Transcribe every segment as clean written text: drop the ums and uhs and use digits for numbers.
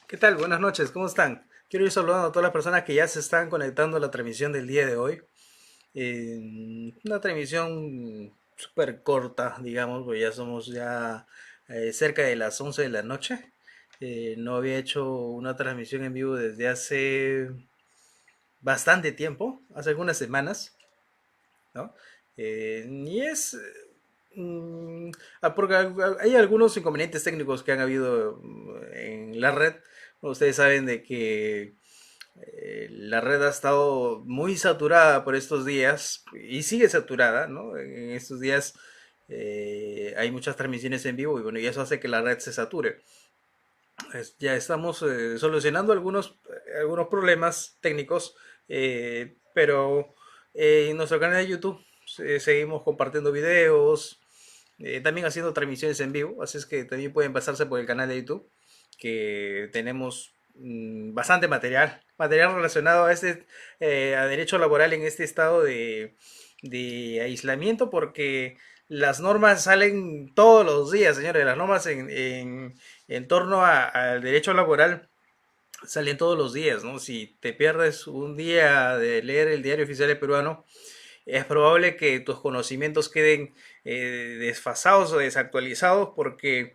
¿Qué tal? Buenas noches, ¿cómo están? Quiero ir saludando a todas las personas que ya se están conectando a la transmisión del día de hoy. Una transmisión súper corta, digamos, porque ya somos cerca de las 11 de la noche. No había hecho una transmisión en vivo desde hace bastante tiempo, hace algunas semanas, ¿no? Y es... porque hay algunos inconvenientes técnicos que han habido en la red. Ustedes saben de que la red ha estado muy saturada por estos días y sigue saturada, ¿no? En estos días hay muchas transmisiones en vivo y bueno, y eso hace que la red se sature. Ya estamos solucionando algunos problemas técnicos, pero en nuestro canal de YouTube seguimos compartiendo videos, también haciendo transmisiones en vivo, así es que también pueden pasarse por el canal de YouTube, que tenemos bastante material relacionado a derecho laboral en este estado de aislamiento, porque las normas salen todos los días, señores, las normas en torno al derecho laboral salen todos los días, ¿no? Si te pierdes un día de leer el diario oficial peruano, es probable que tus conocimientos queden desfasados o desactualizados porque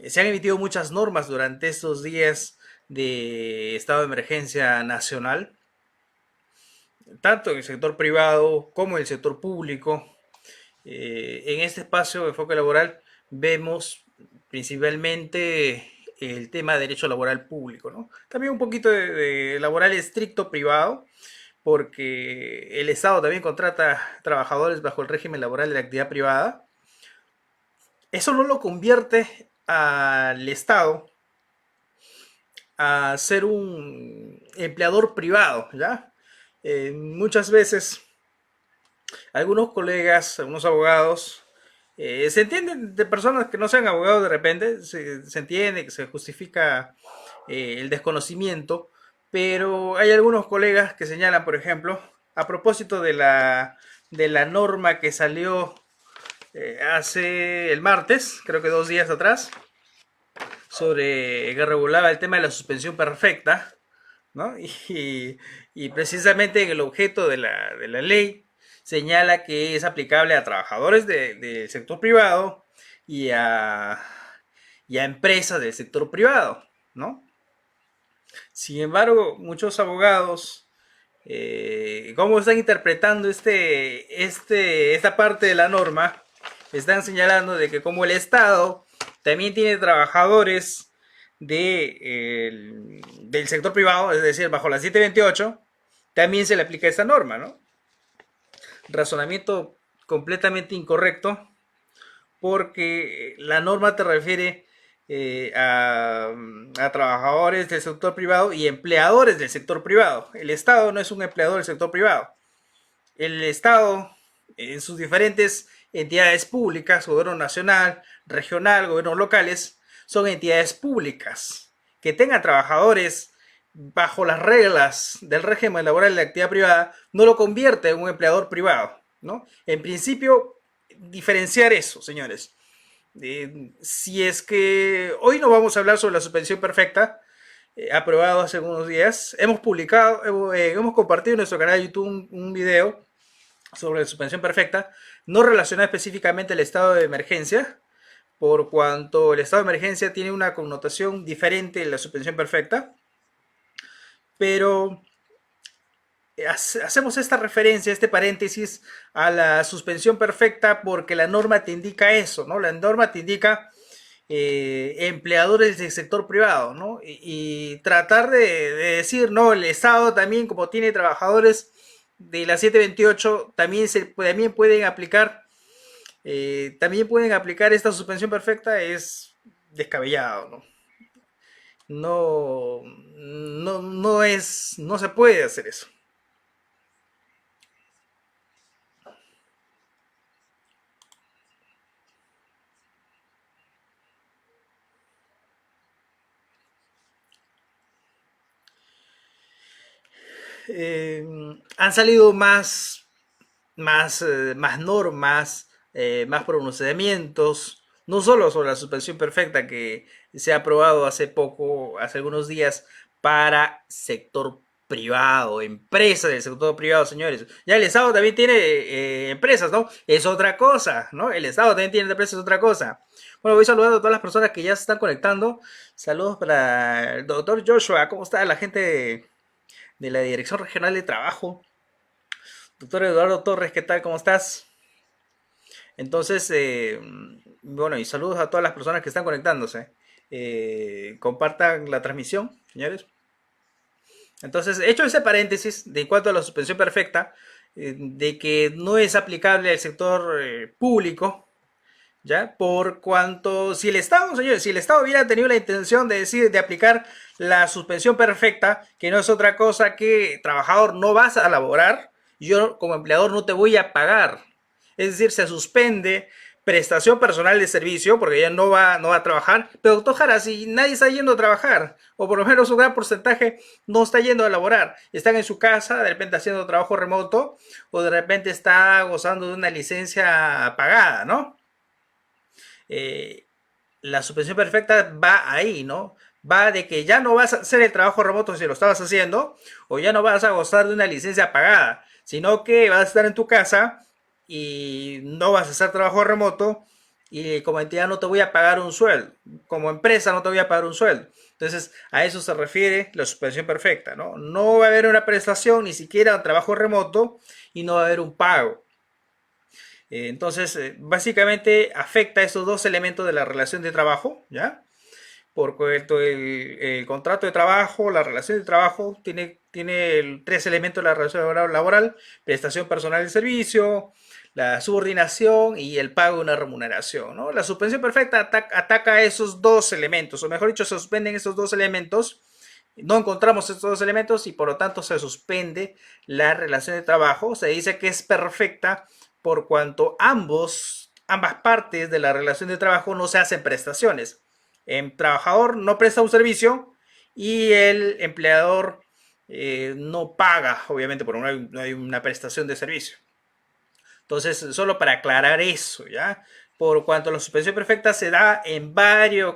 se han emitido muchas normas durante estos días de estado de emergencia nacional, tanto en el sector privado como en el sector público. En este espacio de enfoque laboral vemos principalmente el tema de derecho laboral público, ¿no? También un poquito de laboral estricto privado, porque el Estado también contrata trabajadores bajo el régimen laboral de la actividad privada. Eso no lo convierte al Estado a ser un empleador privado, ¿ya? Muchas veces algunos colegas, algunos abogados, se entienden de personas que no sean abogados de repente, se entiende que se justifica el desconocimiento, pero hay algunos colegas que señalan, por ejemplo, a propósito de la norma que salió hace el martes, creo que 2 días atrás, sobre que regulaba el tema de la suspensión perfecta, ¿no? Y precisamente en el objeto de la ley señala que es aplicable a trabajadores del sector privado y y a empresas del sector privado, ¿no? Sin embargo, muchos abogados, ¿cómo están interpretando esta parte de la norma? Están señalando de que como el Estado también tiene trabajadores del sector privado, es decir, bajo la 728, también se le aplica esta norma, ¿no? Razonamiento completamente incorrecto, porque la norma te refiere a trabajadores del sector privado y empleadores del sector privado. El Estado no es un empleador del sector privado. El Estado, en sus diferentes entidades públicas, gobierno nacional, regional, gobiernos locales, son entidades públicas que tengan trabajadores bajo las reglas del régimen laboral de la actividad privada no lo convierte en un empleador privado, ¿no? En principio, diferenciar eso, señores. Si es que hoy no vamos a hablar sobre la suspensión perfecta, aprobado hace unos días, hemos compartido en nuestro canal de YouTube un video sobre la suspensión perfecta, no relacionado específicamente al estado de emergencia, por cuanto el estado de emergencia tiene una connotación diferente de la suspensión perfecta, pero hacemos esta referencia, este paréntesis a la suspensión perfecta porque la norma te indica eso, ¿no? La norma te indica empleadores del sector privado, ¿no? Y tratar de decir, no, el Estado también, como tiene trabajadores de la 728, también pueden aplicar esta suspensión perfecta, es descabellado, ¿no? No, no se puede hacer eso. Eh, Han salido más normas, más pronunciamientos no solo sobre la suspensión perfecta que se ha aprobado hace poco, hace algunos días, para sector privado, empresas del sector privado, señores. Ya el Estado también tiene empresas, ¿no? Es otra cosa, ¿no? El Estado también tiene empresas, es otra cosa. Bueno, voy saludando a todas las personas que ya se están conectando. Saludos para el doctor Joshua. ¿Cómo está la gente de la Dirección Regional de Trabajo? Doctor Eduardo Torres, ¿qué tal? ¿Cómo estás? Entonces, bueno, y saludos a todas las personas que están conectándose. Compartan la transmisión, señores. Entonces, hecho ese paréntesis de en cuanto a la suspensión perfecta, de que no es aplicable al sector público, ¿ya? Por cuanto, si el Estado, señores, si el Estado hubiera tenido la intención de decir, de aplicar la suspensión perfecta, que no es otra cosa que trabajador no vas a laborar, yo como empleador no te voy a pagar. Es decir, se suspende prestación personal de servicio porque ella no va a trabajar, pero doctor Jara, si nadie está yendo a trabajar, o por lo menos un gran porcentaje no está yendo a laborar, están en su casa, de repente haciendo trabajo remoto, o de repente está gozando de una licencia pagada, ¿no? eh, la suspensión perfecta va ahí, ¿no? Va de que ya no vas a hacer el trabajo remoto si lo estabas haciendo, o ya no vas a gozar de una licencia pagada, sino que vas a estar en tu casa y no vas a hacer trabajo remoto y como entidad no te voy a pagar un sueldo, como empresa no te voy a pagar un sueldo. Entonces, a eso se refiere la suspensión perfecta, ¿no? No va a haber una prestación, ni siquiera un trabajo remoto, y no va a haber un pago. Entonces, básicamente afecta esos dos elementos de la relación de trabajo, ¿ya? Por cuanto el contrato de trabajo, la relación de trabajo, tiene tres elementos de la relación laboral: prestación personal de servicio, la subordinación y el pago de una remuneración, ¿no? La suspensión perfecta ataca esos dos elementos, o mejor dicho, se suspenden esos dos elementos. No encontramos estos dos elementos y por lo tanto se suspende la relación de trabajo. Se dice que es perfecta por cuanto ambas partes de la relación de trabajo no se hacen prestaciones. El trabajador no presta un servicio y el empleador no paga, obviamente, porque no hay una prestación de servicio. Entonces, solo para aclarar eso, ¿ya? Por cuanto la suspensión perfecta se da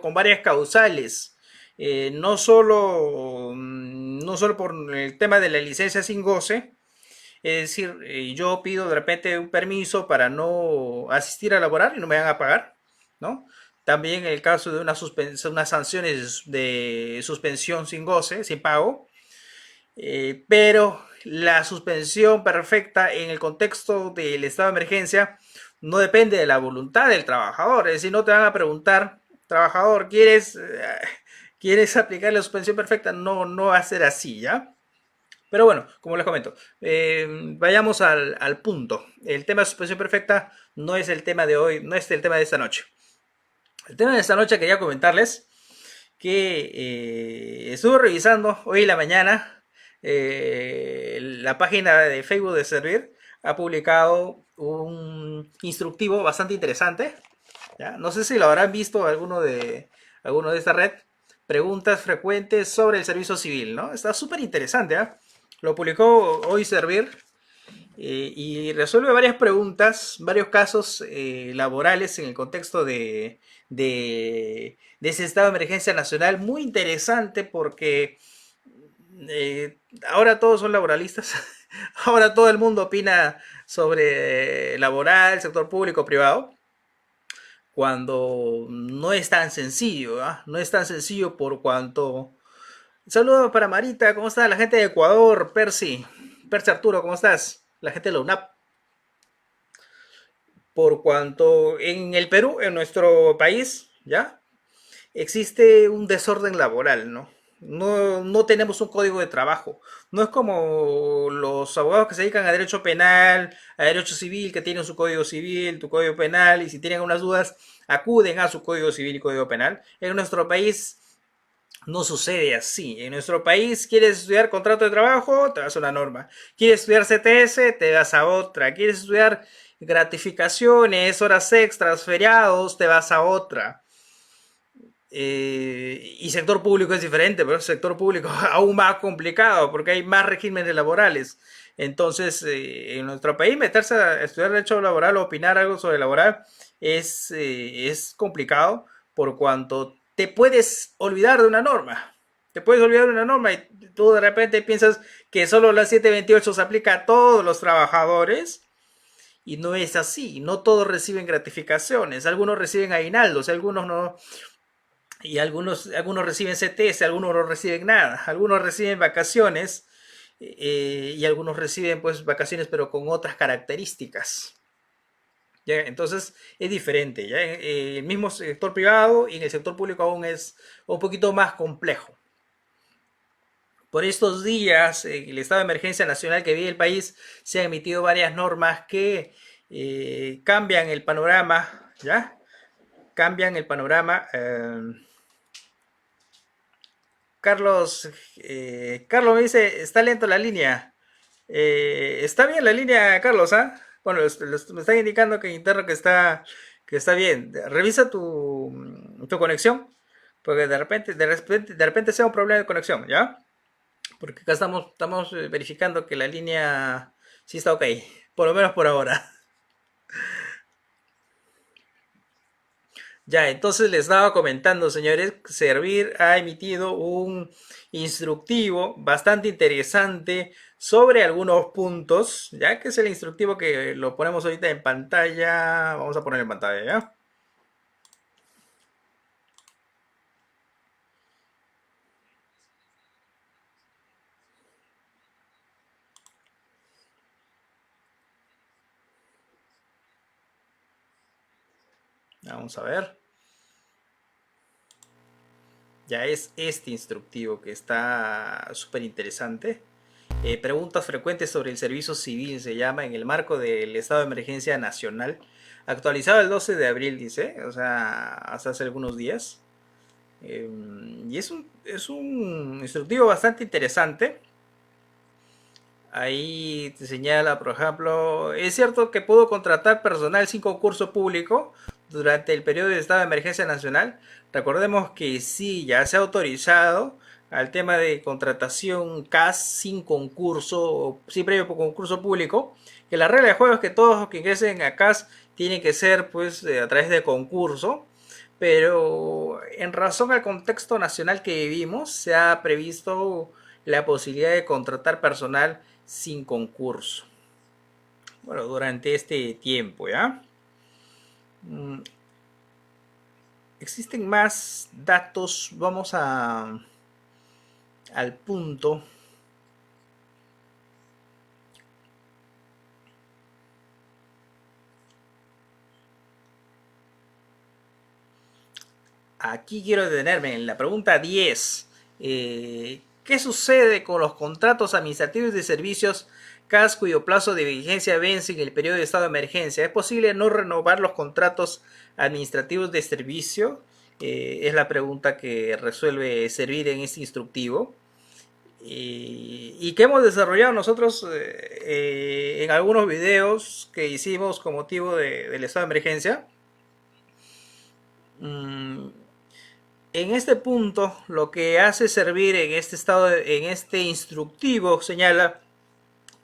con varias causales. No solo por el tema de la licencia sin goce, es decir, yo pido de repente un permiso para no asistir a laborar y no me van a pagar, ¿no? También en el caso de unas sanciones de suspensión sin goce, sin pago, pero la suspensión perfecta en el contexto del estado de emergencia no depende de la voluntad del trabajador. Es decir, no te van a preguntar, trabajador, ¿quieres aplicar la suspensión perfecta? No, no va a ser así, ¿ya? Pero bueno, como les comento, vayamos al punto. El tema de suspensión perfecta no es el tema de hoy, no es el tema de esta noche. El tema de esta noche quería comentarles que estuve revisando hoy en la mañana la página de Facebook de Servir ha publicado un instructivo bastante interesante. ¿Ya? No sé si lo habrán visto alguno de esta red. Preguntas frecuentes sobre el servicio civil, ¿no? Está súper interesante, ¿eh? Lo publicó hoy Servir y resuelve varias preguntas, varios casos laborales en el contexto de ese estado de emergencia nacional. Muy interesante porque ahora todos son laboralistas, ahora todo el mundo opina sobre laboral, sector público, privado, cuando no es tan sencillo, ¿ah? No es tan sencillo por cuanto... Saludos para Marita, ¿cómo está la gente de Ecuador? Percy Arturo, ¿cómo estás? La gente de la UNAP. Por cuanto en el Perú, en nuestro país, ¿ya? Existe un desorden laboral, ¿no? No tenemos un código de trabajo. No es como los abogados que se dedican a derecho penal, a derecho civil, que tienen su código civil, tu código penal, y si tienen unas dudas, acuden a su código civil y código penal. En nuestro país no sucede así. En nuestro país, ¿quieres estudiar contrato de trabajo? Te vas a una norma. ¿Quieres estudiar CTS? Te vas a otra. ¿Quieres estudiar gratificaciones, horas extras, feriados? Te vas a otra. Y sector público es diferente, pero el sector público aún más complicado porque hay más regímenes laborales. Entonces, en nuestro país meterse a estudiar derecho laboral o opinar algo sobre laboral es complicado por cuanto te puedes olvidar de una norma. Te puedes olvidar de una norma y tú de repente piensas que solo la 728 se aplica a todos los trabajadores y no es así. No todos reciben gratificaciones. Algunos reciben aguinaldos, algunos no. Y algunos reciben CTS, algunos no reciben nada. Algunos reciben vacaciones y algunos reciben pues vacaciones pero con otras características. ¿Ya? Entonces es diferente. ¿Ya? El mismo sector privado y en el sector público aún es un poquito más complejo. Por estos días, en el estado de emergencia nacional que vive el país, se han emitido varias normas que cambian el panorama, ¿ya? Cambian el panorama. Carlos me dice, está lento la línea. Está bien la línea, Carlos, ¿ah? Bueno, me están indicando que en interno que está bien. Revisa tu conexión, porque de repente sea un problema de conexión, ¿ya? Porque acá estamos verificando que la línea sí está ok, por lo menos por ahora. Ya, entonces les estaba comentando, señores, Servir ha emitido un instructivo bastante interesante sobre algunos puntos, ya que es el instructivo que lo ponemos ahorita en pantalla. Vamos a poner en pantalla, ¿ya? Vamos a ver. Ya es este instructivo que está súper interesante. Preguntas frecuentes sobre el servicio civil se llama en el marco del estado de emergencia nacional. Actualizado el 12 de abril, dice, o sea, hasta hace algunos días. Y es un instructivo bastante interesante. Ahí te señala, por ejemplo, es cierto que puedo contratar personal sin concurso público durante el periodo de estado de emergencia nacional. Recordemos que sí, ya se ha autorizado al tema de contratación CAS sin concurso, sin previo concurso público, que la regla de juego es que todos los que ingresen a CAS tienen que ser pues a través de concurso, pero en razón al contexto nacional que vivimos, se ha previsto la posibilidad de contratar personal sin concurso. Bueno, durante este tiempo, ¿ya? Mm, Existen más datos, vamos al punto. Aquí quiero detenerme en la pregunta 10. ¿Qué sucede con los contratos administrativos de servicios CAS cuyo plazo de vigencia vence en el periodo de estado de emergencia? ¿Es posible no renovar los contratos administrativos de servicio? Es la pregunta que resuelve Servir en este instructivo. Y que hemos desarrollado nosotros en algunos videos que hicimos con motivo del estado de emergencia. Mm, En este punto, lo que hace Servir en este estado, en este instructivo, señala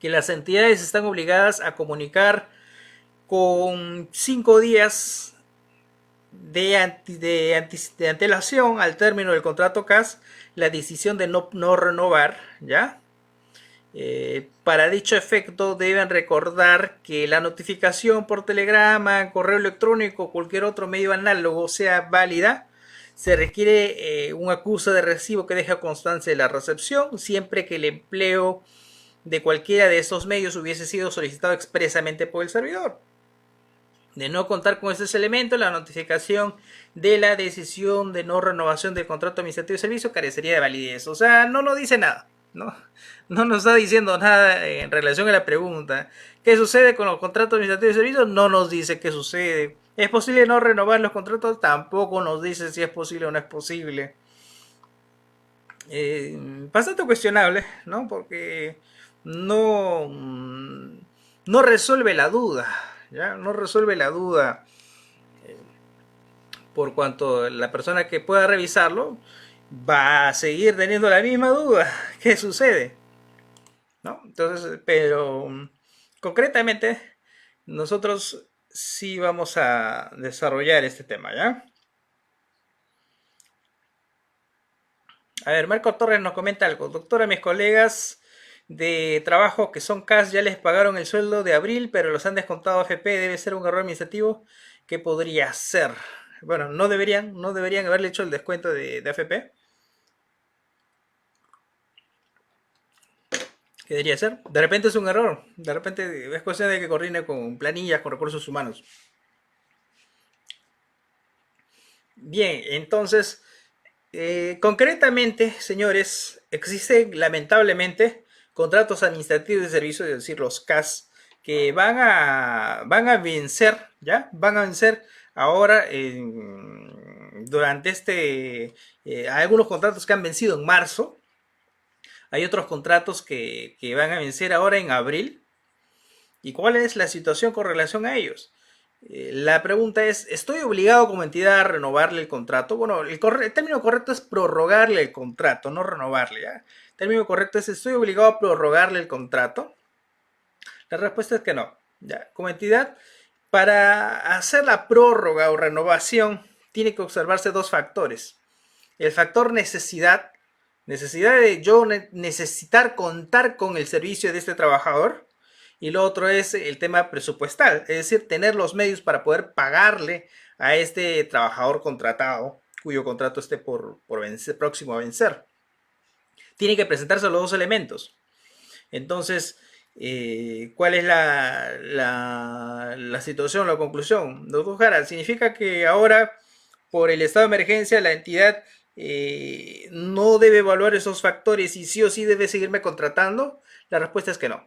que las entidades están obligadas a comunicar con 5 días de antelación al término del contrato CAS la decisión de no renovar, ¿ya? Para dicho efecto deben recordar que la notificación por telegrama, correo electrónico o cualquier otro medio análogo sea válida. Se requiere un acuse de recibo que deje constancia de la recepción siempre que el empleo de cualquiera de estos medios hubiese sido solicitado expresamente por el servidor. De no contar con estos elementos, la notificación de la decisión de no renovación del contrato administrativo de servicio carecería de validez. O sea, no nos dice nada, ¿no? No nos está diciendo nada en relación a la pregunta. ¿Qué sucede con los contratos administrativos de servicio? No nos dice qué sucede. ¿Es posible no renovar los contratos? Tampoco nos dice si es posible o no es posible. Bastante cuestionable, ¿no? Porque no, no resuelve la duda, ¿ya? No resuelve la duda por cuanto la persona que pueda revisarlo va a seguir teniendo la misma duda. ¿Qué sucede? ¿no? Entonces, pero concretamente, nosotros sí vamos a desarrollar este tema, ¿ya? A ver, Marco Torres nos comenta algo. Doctora, mis colegas de trabajo que son CAS ya les pagaron el sueldo de abril, pero los han descontado a FP. Debe ser un error administrativo. ¿Qué podría ser? Bueno, no deberían haberle hecho el descuento de AFP. ¿Qué debería ser? De repente es un error. De repente es cuestión de que coordine con planillas, con recursos humanos. Bien, entonces, concretamente, señores, existen lamentablemente contratos administrativos de servicios, es decir, los CAS, que van a vencer, ¿ya? Van a vencer ahora durante hay algunos contratos que han vencido en marzo, hay otros contratos que van a vencer ahora en abril. ¿Y cuál es la situación con relación a ellos? La pregunta es, ¿estoy obligado como entidad a renovarle el contrato? Bueno, el término correcto es prorrogarle el contrato, no renovarle, ¿ya? El término correcto es, ¿estoy obligado a prorrogarle el contrato? La respuesta es que no, ¿ya? Como entidad, para hacer la prórroga o renovación, tiene que observarse dos factores. El factor necesidad de yo necesitar contar con el servicio de este trabajador, y lo otro es el tema presupuestal, es decir, tener los medios para poder pagarle a este trabajador contratado, cuyo contrato esté por vencer, próximo a vencer. Tienen que presentarse los dos elementos. Entonces, ¿cuál es la situación, la conclusión? Doctor Jara, ¿significa que ahora, por el estado de emergencia, la entidad no debe evaluar esos factores y sí o sí debe seguirme contratando? La respuesta es que no.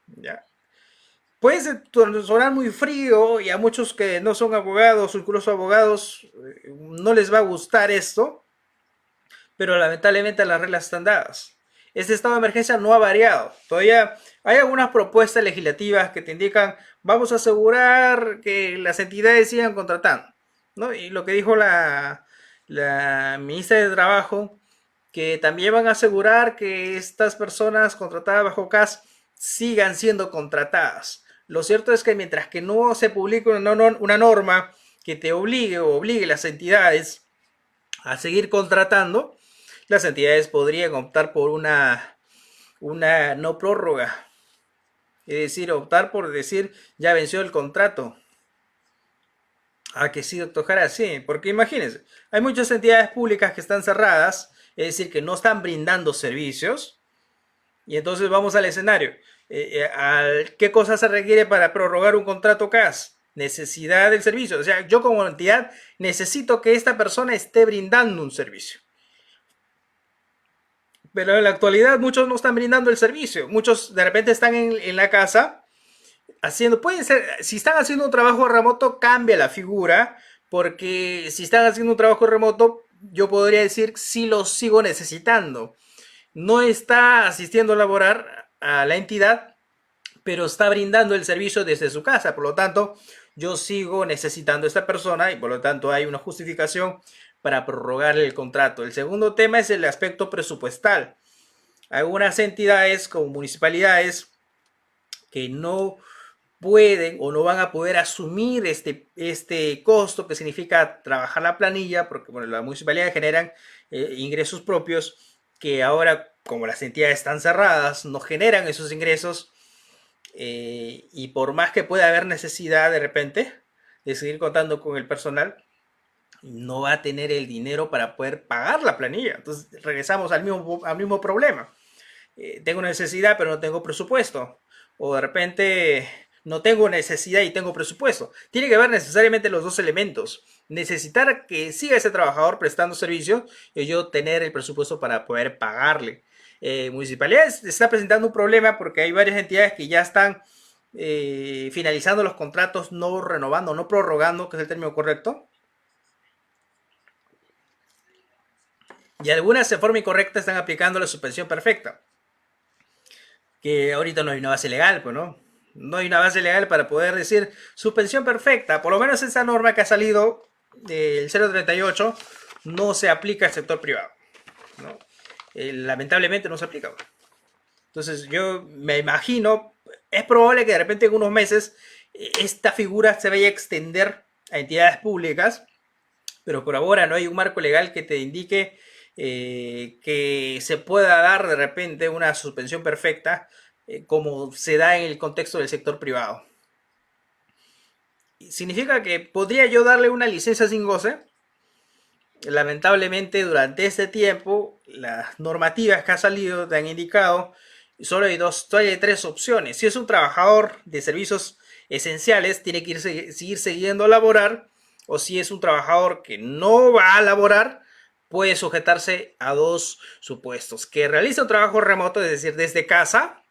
¿Ya? Puede sonar muy frío y a muchos que no son abogados o incluso abogados no les va a gustar esto, pero lamentablemente las reglas están dadas. Este estado de emergencia no ha variado. Todavía hay algunas propuestas legislativas que te indican, vamos a asegurar que las entidades sigan contratando, ¿no? Y lo que dijo la ministra de Trabajo, que también van a asegurar que estas personas contratadas bajo CAS sigan siendo contratadas. Lo cierto es que mientras que no se publique una norma que te obligue o obligue a las entidades a seguir contratando, las entidades podrían optar por una no prórroga. Es decir, optar por decir, ya venció el contrato. Ah, que sí, doctor Jara, sí, porque imagínense, hay muchas entidades públicas que están cerradas, es decir, que no están brindando servicios, y entonces vamos al escenario. ¿Qué cosa se requiere para prorrogar un contrato CAS? Necesidad del servicio. O sea, yo como entidad necesito que esta persona esté brindando un servicio. Pero en la actualidad muchos no están brindando el servicio. Muchos de repente están en la casa haciendo, puede ser, si están haciendo un trabajo remoto, cambia la figura, porque si están haciendo un trabajo remoto, yo podría decir si lo sigo necesitando. No está asistiendo a laborar a la entidad, pero está brindando el servicio desde su casa. Por lo tanto, yo sigo necesitando a esta persona y por lo tanto hay una justificación para prorrogar el contrato. El segundo tema es el aspecto presupuestal. Algunas entidades como municipalidades que no pueden o no van a poder asumir este costo que significa trabajar la planilla, porque bueno, las municipalidades generan ingresos propios que ahora, como las entidades están cerradas, no generan esos ingresos, y por más que pueda haber necesidad de repente de seguir contando con el personal, no va a tener el dinero para poder pagar la planilla. Entonces regresamos al mismo problema. Tengo necesidad pero no tengo presupuesto. O de repente no tengo necesidad y tengo presupuesto. Tiene que haber necesariamente los dos elementos. Necesitar que siga ese trabajador prestando servicio y yo tener el presupuesto para poder pagarle. Municipalidades está presentando un problema porque hay varias entidades que ya están finalizando los contratos, no renovando, no prorrogando, que es el término correcto. Y algunas de forma incorrecta están aplicando la suspensión perfecta. Que ahorita no hay una base legal, pues no. No hay una base legal para poder decir suspensión perfecta. Por lo menos esa norma que ha salido del 038 no se aplica al sector privado, ¿no? Lamentablemente no se aplica. Entonces yo me imagino, es probable que de repente en unos meses esta figura se vaya a extender a entidades públicas, pero por ahora no hay un marco legal que te indique que se pueda dar de repente una suspensión perfecta como se da en el contexto del sector privado. Significa que podría yo darle una licencia sin goce. Lamentablemente durante este tiempo las normativas que han salido te han indicado solo hay tres opciones. Si es un trabajador de servicios esenciales, tiene que seguir siguiendo a laborar, o si es un trabajador que no va a laborar, puede sujetarse a dos supuestos: que realiza un trabajo remoto, es decir, desde casa,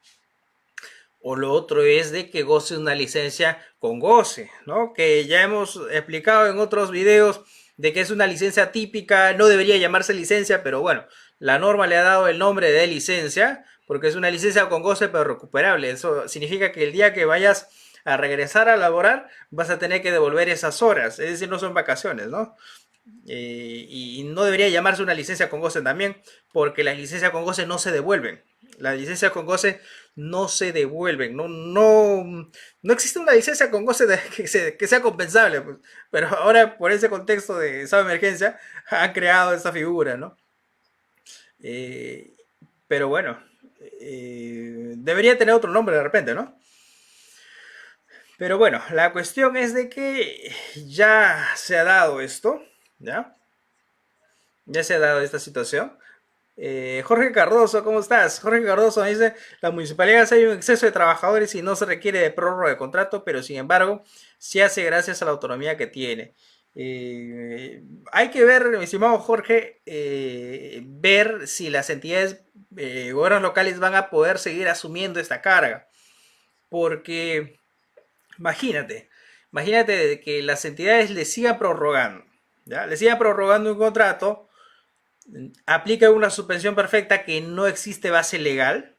o lo otro es de que goce una licencia con goce, ¿no? Que ya hemos explicado en otros videos de que es una licencia típica, no debería llamarse licencia, pero bueno, la norma le ha dado el nombre de licencia, porque es una licencia con goce pero recuperable. Eso significa que el día que vayas a regresar a laborar, vas a tener que devolver esas horas, es decir, no son vacaciones, ¿no? Y no debería llamarse una licencia con goce también, porque las licencias con goce no se devuelven. Las licencias con goce no se devuelven. No existe una licencia con goce que sea compensable. Pues. Pero ahora, por ese contexto de estado de emergencia, han creado esta figura, ¿no? Eh, pero bueno, debería tener otro nombre de repente, ¿no? Pero bueno, la cuestión es de que ya se ha dado esto, ¿ya? Ya se ha dado esta situación. Jorge Cardoso, ¿cómo estás? Jorge Cardoso me dice, la municipalidad hay un exceso de trabajadores y no se requiere de prórroga de contrato, pero sin embargo se hace gracias a la autonomía que tiene. Hay que ver, mi estimado Jorge, ver si las entidades, gobiernos locales van a poder seguir asumiendo esta carga, porque imagínate, imagínate que las entidades le sigan prorrogando, ¿ya? Le sigan prorrogando un contrato, aplica una suspensión perfecta que no existe base legal,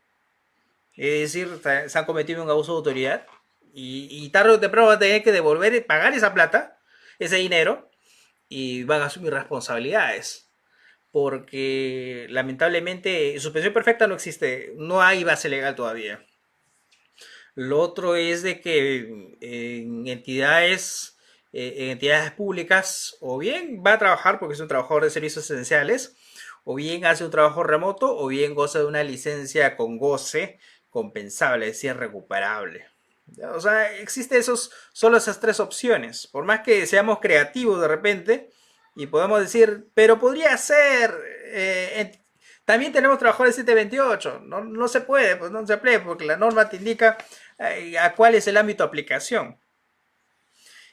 es decir, se han cometido un abuso de autoridad y tarde o temprano van a tener que devolver, pagar esa plata, ese dinero, y van a asumir responsabilidades. Porque lamentablemente suspensión perfecta no existe, no hay base legal todavía. Lo otro es de que en entidades públicas, o bien va a trabajar porque es un trabajador de servicios esenciales, o bien hace un trabajo remoto, o bien goza de una licencia con goce compensable, es decir, recuperable. ¿Ya? O sea, existen solo esas tres opciones. Por más que seamos creativos de repente y podamos decir, pero podría ser, también tenemos trabajadores 728. No se puede, pues no se puede, porque la norma te indica a cuál es el ámbito de aplicación.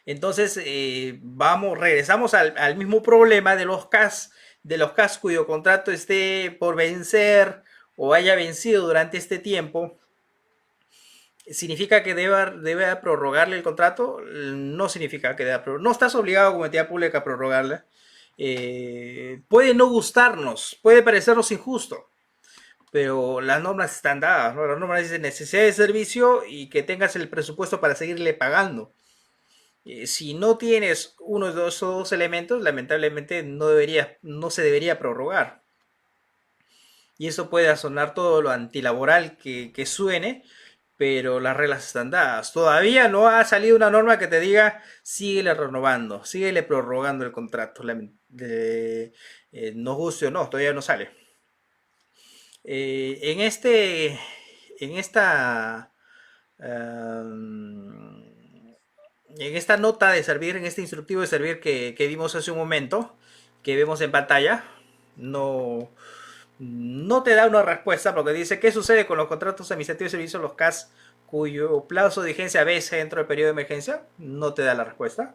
Entonces, regresamos al mismo problema de los CAS cuyo contrato esté por vencer o haya vencido durante este tiempo. ¿Significa que deba prorrogarle el contrato? No significa que deba prorrogarle. No estás obligado como entidad pública a prorrogarle. Puede no gustarnos, puede parecernos injusto, pero las normas están dadas, ¿no? Las normas dicen necesidad de servicio y que tengas el presupuesto para seguirle pagando. Si no tienes uno de esos dos elementos, lamentablemente no se debería prorrogar. Y eso puede sonar todo lo antilaboral que suene, pero las reglas están dadas. Todavía no ha salido una norma que te diga síguele renovando, síguele prorrogando el contrato. Nos guste o no, todavía no sale. En en esta, um, en esta nota de servir, en este instructivo de servir que vimos hace un momento, que vemos en pantalla, no te da una respuesta porque dice qué sucede con los contratos administrativos de servicios, los CAS, cuyo plazo de vigencia vence dentro del periodo de emergencia. No te da la respuesta.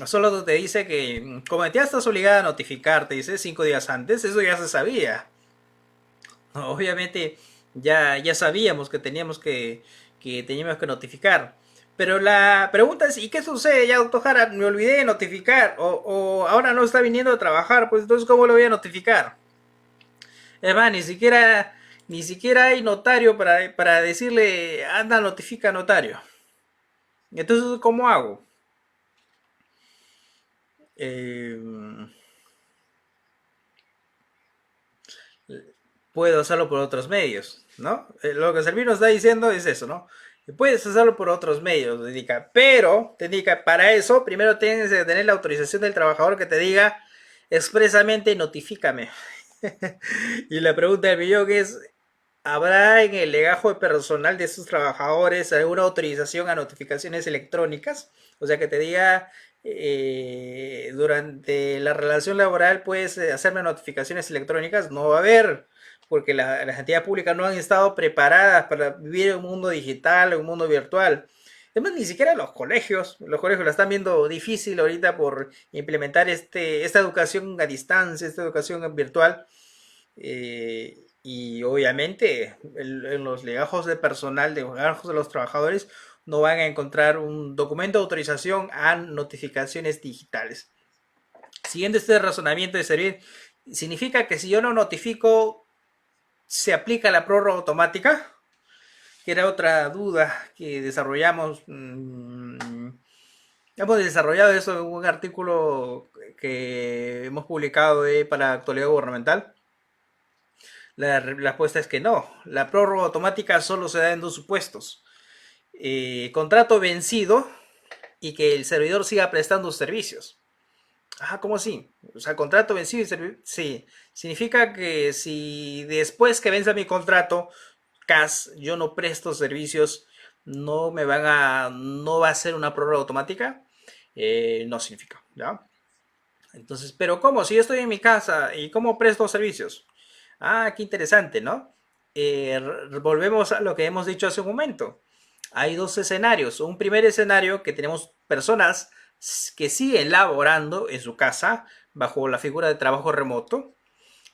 Solo te dice que como entidad estás obligada a notificarte, dice 5 días antes, eso ya se sabía. Obviamente ya sabíamos que teníamos que notificar. Pero la pregunta es, ¿y qué sucede? Ya, doctor Jara, me olvidé de notificar. O ahora no está viniendo a trabajar, pues entonces ¿cómo lo voy a notificar? Es más, ni siquiera hay notario para decirle, anda, notifica notario. Entonces, ¿cómo hago? Eh, puedo hacerlo por otros medios, ¿no? Lo que Servino está diciendo es eso, ¿no? Puedes hacerlo por otros medios, te indica, pero te indica, para eso primero tienes que tener la autorización del trabajador que te diga expresamente notifícame. Y la pregunta del millón es, ¿habrá en el legajo de personal de estos trabajadores alguna autorización a notificaciones electrónicas? O sea, que te diga, durante la relación laboral puedes hacerme notificaciones electrónicas. No va a haber, porque las entidades públicas no han estado preparadas para vivir en un mundo digital, en un mundo virtual. Además, ni siquiera los colegios la están viendo difícil ahorita por implementar esta educación a distancia, esta educación virtual. Y obviamente en los legajos de personal, de los legajos de los trabajadores, no van a encontrar un documento de autorización a notificaciones digitales. Siguiendo este razonamiento de servir, significa que si yo no notifico, se aplica la prórroga automática, que era otra duda que desarrollamos. Hemos desarrollado eso en un artículo que hemos publicado para Actualidad Gubernamental. La respuesta es que no. La prórroga automática solo se da en dos supuestos. Contrato vencido y que el servidor siga prestando servicios. Ah, ¿cómo así? O sea, contrato vencido y servicio. Sí, significa que si después que venza mi contrato, CAS, yo no presto servicios, no va a ser una prórroga automática. No significa, ¿ya? Entonces, pero ¿cómo? Si yo estoy en mi casa y cómo presto servicios. Ah, qué interesante, ¿no? Volvemos a lo que hemos dicho hace un momento. Hay dos escenarios. Un primer escenario que tenemos personas que siguen laborando en su casa bajo la figura de trabajo remoto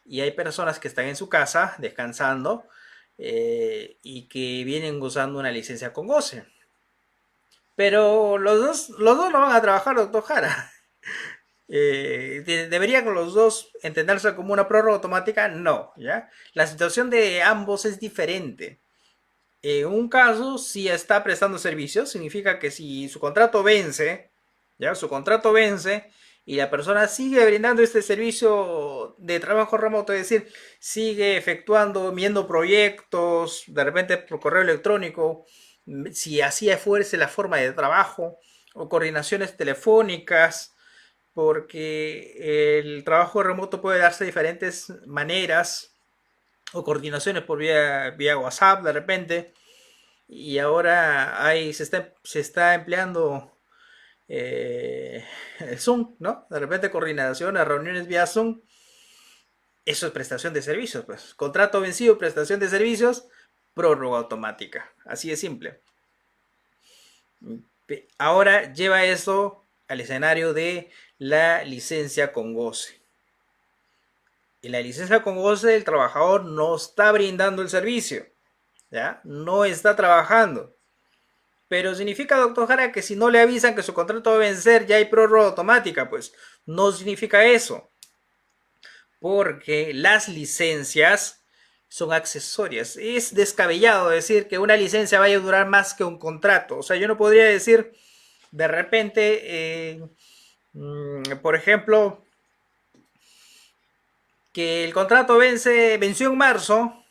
y hay personas que están en su casa descansando y que vienen gozando una licencia con goce. Pero los dos no van a trabajar, doctor Jara. ¿Deberían los dos entenderse como una prórroga automática? No, ¿ya? La situación de ambos es diferente. En un caso, si está prestando servicios, significa que si su contrato vence, ¿ya? Su contrato vence y la persona sigue brindando este servicio de trabajo remoto, es decir, sigue efectuando, viendo proyectos, de repente por correo electrónico, si así fuese la forma de trabajo, o coordinaciones telefónicas, porque el trabajo remoto puede darse de diferentes maneras, o coordinaciones por vía WhatsApp de repente, y ahora se está empleando el Zoom, ¿no? De repente coordinación a reuniones vía Zoom, eso es prestación de servicios, pues. Contrato vencido, prestación de servicios, prórroga automática. Así de simple. Ahora lleva eso al escenario de la licencia con goce. En la licencia con goce el trabajador no está brindando el servicio, ¿ya? No está trabajando. Pero significa, doctor Jara, que si no le avisan que su contrato va a vencer, ya hay prórroga automática. Pues no significa eso. Porque las licencias son accesorias. Es descabellado decir que una licencia vaya a durar más que un contrato. O sea, yo no podría decir de repente, por ejemplo, que el contrato venció en marzo,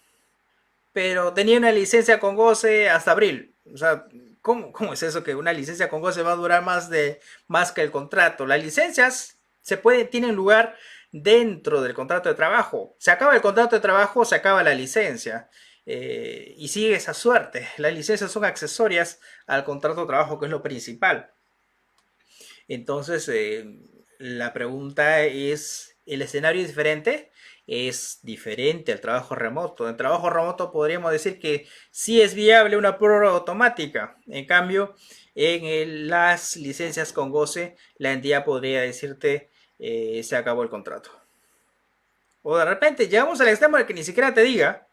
pero tenía una licencia con goce hasta abril. O sea, ¿cómo es eso que una licencia con goce va a durar más que el contrato? Las licencias tienen lugar dentro del contrato de trabajo. Se acaba el contrato de trabajo, se acaba la licencia. Y sigue esa suerte. Las licencias son accesorias al contrato de trabajo, que es lo principal. Entonces, la pregunta es, ¿el escenario es diferente? Es diferente al trabajo remoto. En trabajo remoto podríamos decir que sí es viable una prórroga automática. En cambio, en las licencias con goce, la entidad podría decirte se acabó el contrato. O de repente llegamos al extremo de que ni siquiera te diga.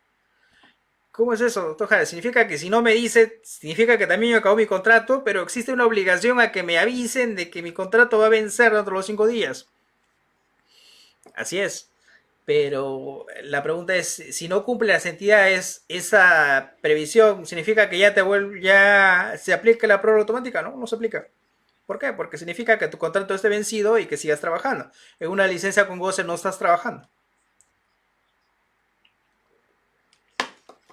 ¿Cómo es eso, doctor Jara? Significa que si no me dice, significa que también yo acabó mi contrato, pero existe una obligación a que me avisen de que mi contrato va a vencer dentro de los 5 días. Así es. Pero la pregunta es, si no cumple las entidades esa previsión, ¿significa que ya se aplica la prórroga automática? No, no se aplica. ¿Por qué? Porque significa que tu contrato esté vencido y que sigas trabajando. En una licencia con goce no estás trabajando.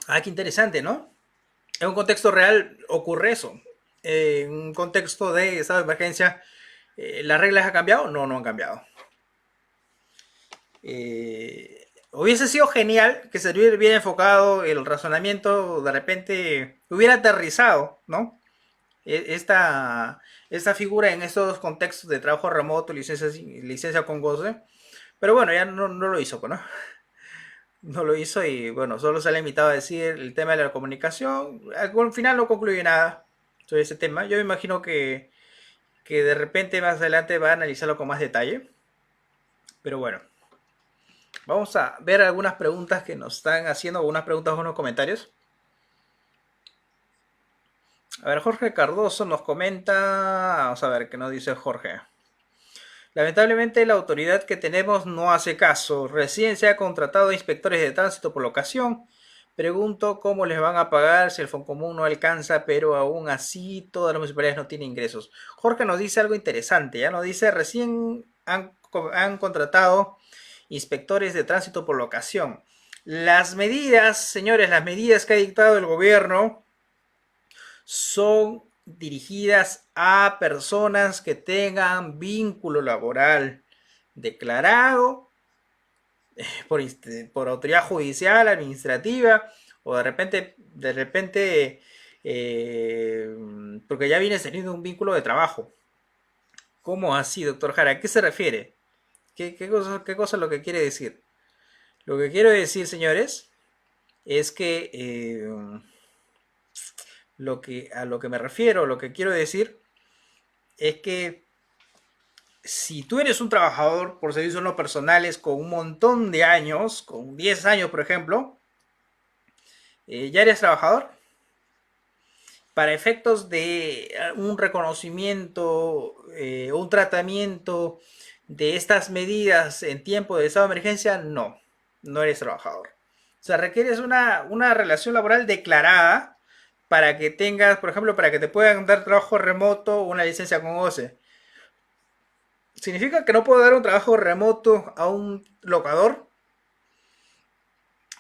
Ah, qué interesante, ¿no? En un contexto real ocurre eso. En un contexto de estado de emergencia, ¿las reglas han cambiado? No, no han cambiado. Hubiese sido genial que se hubiera bien enfocado el razonamiento, de repente hubiera aterrizado, ¿no? Esta figura en estos contextos de trabajo remoto, licencia con goce, pero bueno, ya no lo hizo, pues, ¿no? No lo hizo y bueno, solo se ha limitado a decir el tema de la comunicación. Al final no concluye nada sobre ese tema. Yo me imagino que de repente más adelante va a analizarlo con más detalle. Pero bueno, vamos a ver algunas preguntas que nos están haciendo, algunas preguntas o unos comentarios. A ver, Jorge Cardoso nos comenta, vamos a ver qué nos dice Jorge. Lamentablemente la autoridad que tenemos no hace caso. Recién se ha contratado inspectores de tránsito por la ocasión. Pregunto cómo les van a pagar si el Foncomún no alcanza, pero aún así todas las municipalidades no tienen ingresos. Jorge nos dice algo interesante, ya nos dice recién han contratado inspectores de tránsito por la ocasión. Las medidas, señores, las medidas que ha dictado el gobierno son dirigidas a personas que tengan vínculo laboral declarado por autoridad judicial, administrativa, o de repente, porque ya vienes teniendo un vínculo de trabajo. ¿Cómo así, doctor Jara? ¿A qué se refiere? ¿Qué cosa es lo que quiere decir? Lo que quiero decir, señores, es que a lo que me refiero, lo que quiero decir es que si tú eres un trabajador por servicios no personales con un montón de años, con 10 años por ejemplo, ya eres trabajador. Para efectos de un reconocimiento o un tratamiento de estas medidas en tiempo de estado de emergencia, no eres trabajador. O sea, requieres una relación laboral declarada para que tengas, por ejemplo, para que te puedan dar trabajo remoto o una licencia con OCE. ¿Significa que no puedo dar un trabajo remoto a un locador?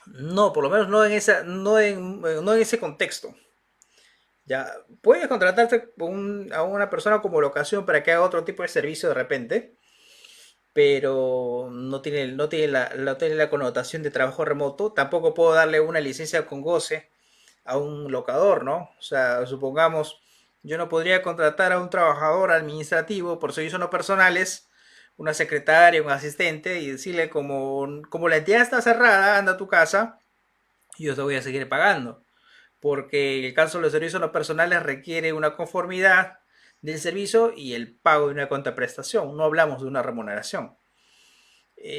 No, por lo menos no en ese contexto. Ya, puedes contratarte a una persona como locación para que haga otro tipo de servicio de repente, pero no tiene la connotación de trabajo remoto. Tampoco puedo darle una licencia con goce a un locador, ¿no? O sea, supongamos, yo no podría contratar a un trabajador administrativo por servicios no personales, una secretaria, un asistente, y decirle como la entidad está cerrada, anda a tu casa, y yo te voy a seguir pagando porque el caso de los servicios no personales requiere una conformidad del servicio y el pago de una contraprestación. No hablamos de una remuneración.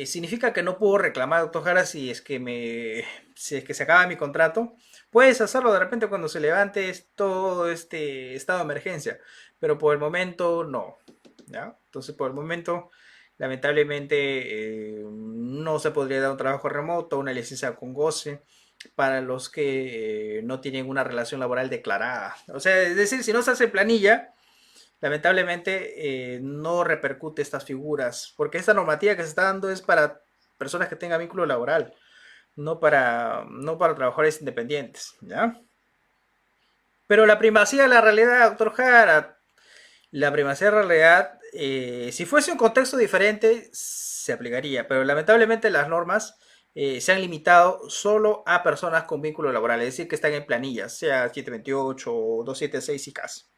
Significa que no puedo reclamar, doctor Jara, si es que se acaba mi contrato. Puedes hacerlo de repente cuando se levante todo este estado de emergencia, pero por el momento no. ¿Ya? Entonces, por el momento, lamentablemente, no se podría dar un trabajo remoto, una licencia con goce para los que no tienen una relación laboral declarada. O sea, es decir, si no se hace planilla, lamentablemente no repercute estas figuras, porque esta normativa que se está dando es para personas que tengan vínculo laboral, no para trabajadores independientes, ¿ya? Pero la primacía de la realidad, doctor Jara, la primacía de la realidad, si fuese un contexto diferente, se aplicaría, pero lamentablemente las normas se han limitado solo a personas con vínculo laboral, es decir, que están en planillas, sea 728 o 276 y CAS.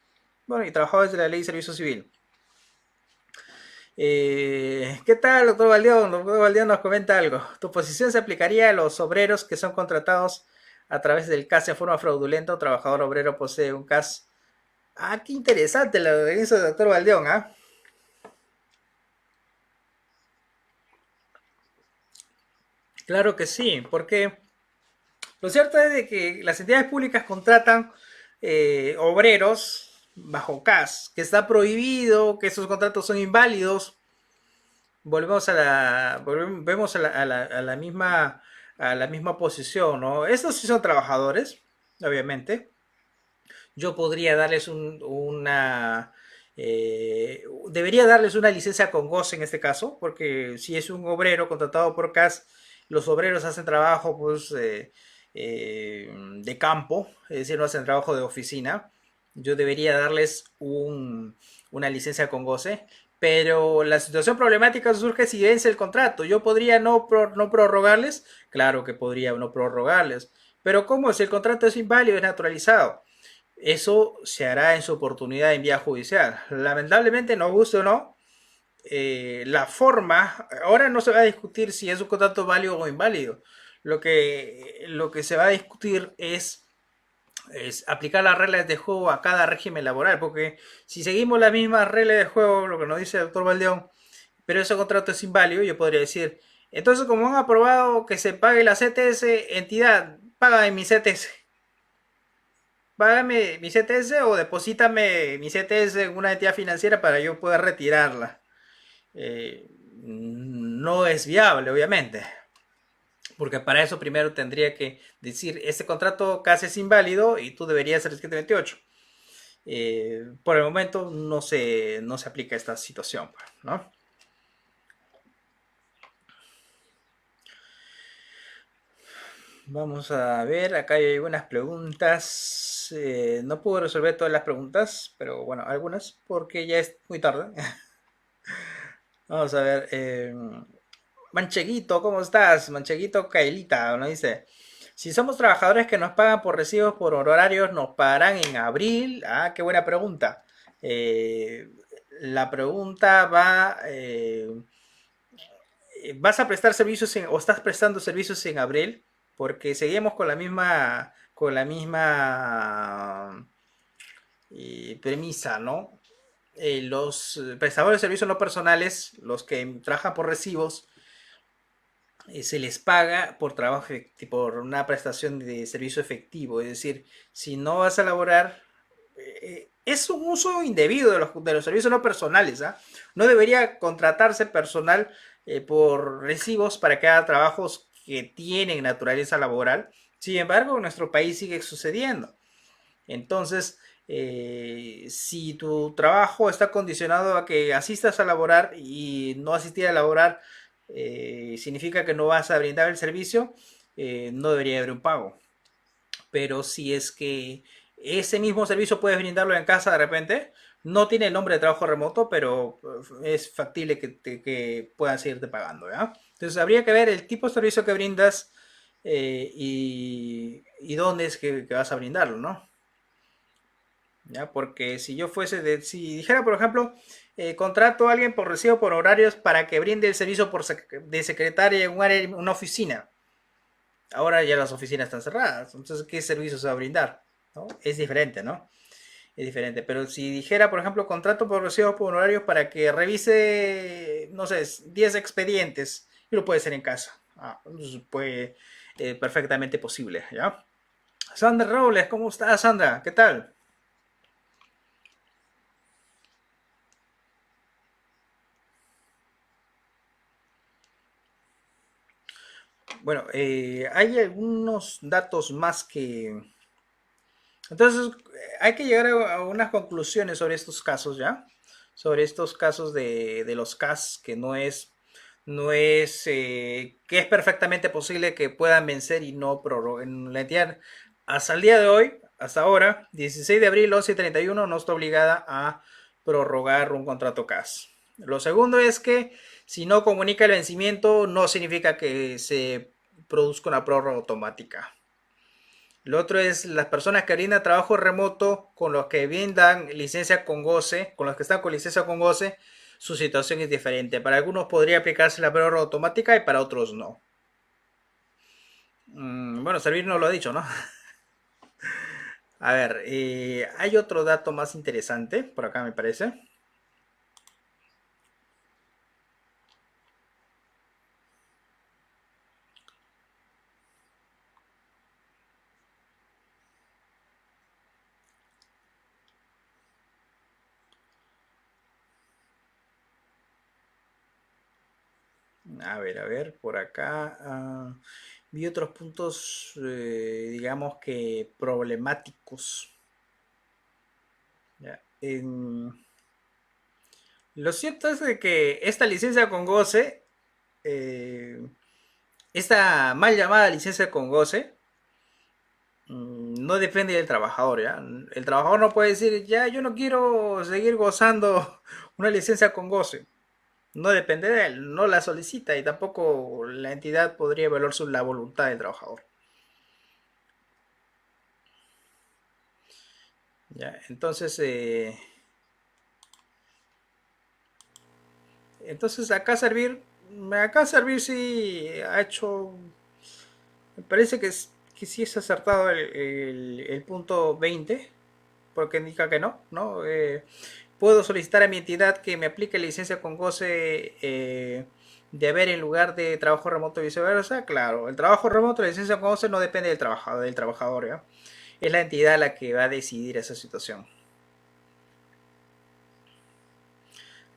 Bueno, y trabajadores de la ley de servicio civil. ¿Qué tal, doctor Valdeón? Doctor Valdeón nos comenta algo. ¿Tu posición se aplicaría a los obreros que son contratados a través del CAS en forma fraudulenta o trabajador obrero posee un CAS? Ah, qué interesante la que hizo el doctor Valdeón, ¿ah? Claro que sí, porque lo cierto es de que las entidades públicas contratan obreros bajo CAS, que está prohibido, que esos contratos son inválidos. Volvemos a la misma posición, ¿no? Estos sí son trabajadores, obviamente. Yo podría darles debería darles una licencia con goce en este caso, porque si es un obrero contratado por CAS, los obreros hacen trabajo, pues, de campo, es decir, no hacen trabajo de oficina, yo debería darles una licencia con goce, pero la situación problemática surge si vence el contrato. Yo podría no prorrogarles, claro que podría no prorrogarles, pero ¿cómo? Si el contrato es inválido, es naturalizado. Eso se hará en su oportunidad en vía judicial. Lamentablemente, nos guste o no, la forma, ahora no se va a discutir si es un contrato válido o inválido. Lo que se va a discutir es aplicar las reglas de juego a cada régimen laboral, porque si seguimos las mismas reglas de juego, lo que nos dice el doctor Valdeón, pero ese contrato es inválido, yo podría decir, entonces como han aprobado que se pague la CTS, entidad, págame mi CTS. Págame mi CTS o deposítame mi CTS en una entidad financiera para yo poder retirarla. No es viable, obviamente, porque para eso primero tendría que decir, este contrato casi es inválido y tú deberías ser el 728. Por el momento no se aplica esta situación, ¿no? Vamos a ver, acá hay algunas preguntas. No puedo resolver todas las preguntas, pero bueno, algunas, porque ya es muy tarde. Vamos a ver. Mancheguito, ¿cómo estás? Mancheguito Kailita, ¿no? Dice, si somos trabajadores que nos pagan por recibos por horarios, ¿nos pagarán en abril? Ah, qué buena pregunta. Eh, la pregunta va, ¿vas a prestar servicios o estás prestando servicios en abril? Porque seguimos con la misma premisa, ¿no? Los prestadores de servicios no personales, los que trabajan por recibos, se les paga por trabajo, por una prestación de servicio efectivo. Es decir, si no vas a laborar, es un uso indebido de los servicios no personales. ¿Ah? No debería contratarse personal por recibos para que haga trabajos que tienen naturaleza laboral. Sin embargo, en nuestro país sigue sucediendo. Entonces, si tu trabajo está condicionado a que asistas a laborar y no asistir a laborar significa que no vas a brindar el servicio, no debería haber un pago. Pero si es que ese mismo servicio puedes brindarlo en casa de repente, no tiene el nombre de trabajo remoto, pero es factible que puedan seguirte pagando, ¿ya? Entonces habría que ver el tipo de servicio que brindas y dónde es que vas a brindarlo, ¿no? ¿Ya? Porque si dijera, por ejemplo, contrato a alguien por recibo por horarios para que brinde el servicio de secretaria en una oficina. Ahora ya las oficinas están cerradas, entonces, ¿qué servicio se va a brindar? ¿No? Es diferente, ¿no? Es diferente. Pero si dijera, por ejemplo, contrato por recibo por horarios para que revise, no sé, 10 expedientes, y lo puede hacer en casa. Entonces puede, perfectamente posible, ¿ya? Sandra Robles, ¿cómo estás, Sandra? ¿Qué tal? Bueno, hay algunos datos más que... Entonces, hay que llegar a unas conclusiones sobre estos casos, ¿ya? Sobre estos casos de los CAS, que que es perfectamente posible que puedan vencer y no prorroguen la entidad. Hasta el día de hoy, hasta ahora, 16 de abril, 11:31, no está obligada a prorrogar un contrato CAS. Lo segundo es que si no comunica el vencimiento, no significa que se produzca una prórroga automática. Lo otro es las personas que brindan trabajo remoto con los que brindan licencia con goce, con los que están con licencia con goce, su situación es diferente. Para algunos podría aplicarse la prórroga automática y para otros no. Bueno, Servir no lo ha dicho, ¿no? A ver, hay otro dato más interesante, por acá me parece. A ver, por acá. Vi otros puntos, digamos que problemáticos. Ya, lo cierto es de que esta licencia con goce, esta mal llamada licencia con goce, no depende del trabajador, ¿ya? El trabajador no puede decir, ya, yo no quiero seguir gozando una licencia con goce. No depende de él, no la solicita y tampoco la entidad podría evaluar la voluntad del trabajador. ¿Ya? Entonces acá servir sí ha hecho, me parece que sí es acertado el punto 20 porque indica que no, ¿no? Puedo solicitar a mi entidad que me aplique licencia con goce de haber en lugar de trabajo remoto y viceversa. Claro, el trabajo remoto, la licencia con goce no depende del trabajador, ¿ya? Es la entidad la que va a decidir esa situación.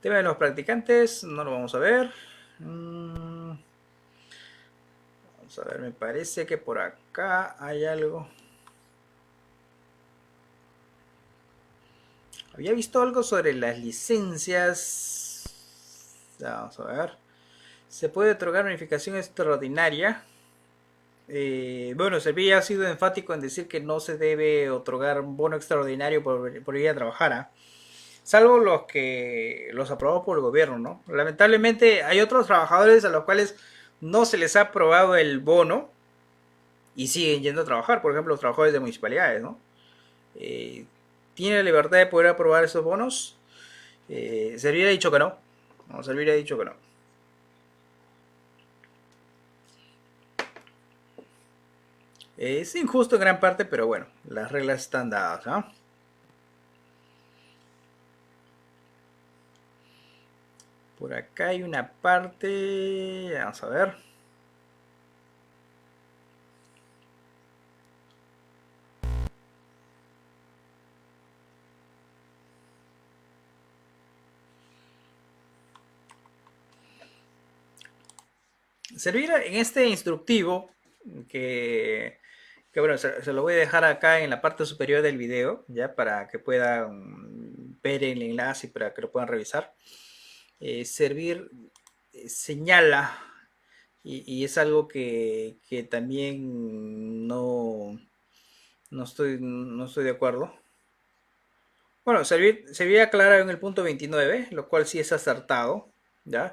Tema de los practicantes, no lo vamos a ver. Vamos a ver, me parece que por acá hay algo. Había visto algo sobre las licencias. Vamos a ver. Se puede otorgar unificación extraordinaria. Bueno, Sevilla ha sido enfático en decir que no se debe otorgar un bono extraordinario por ir a trabajar, ¿ah? Salvo los aprobados por el gobierno, ¿no? Lamentablemente hay otros trabajadores a los cuales no se les ha aprobado el bono y siguen yendo a trabajar, por ejemplo, los trabajadores de municipalidades, ¿no? Eh, ¿Tiene la libertad de poder aprobar esos bonos? Servir ha dicho que no. No, Servir ha dicho que no. Es injusto en gran parte, pero bueno, las reglas están dadas, ¿no? Por acá hay una parte. Vamos a ver. Servir en este instructivo, que, que bueno, se lo voy a dejar acá en la parte superior del video, ya para que puedan ver el enlace y para que lo puedan revisar. Servir señala, y es algo que también no estoy de acuerdo. Bueno, Servir aclara en el punto 29, lo cual sí es acertado, ¿ya?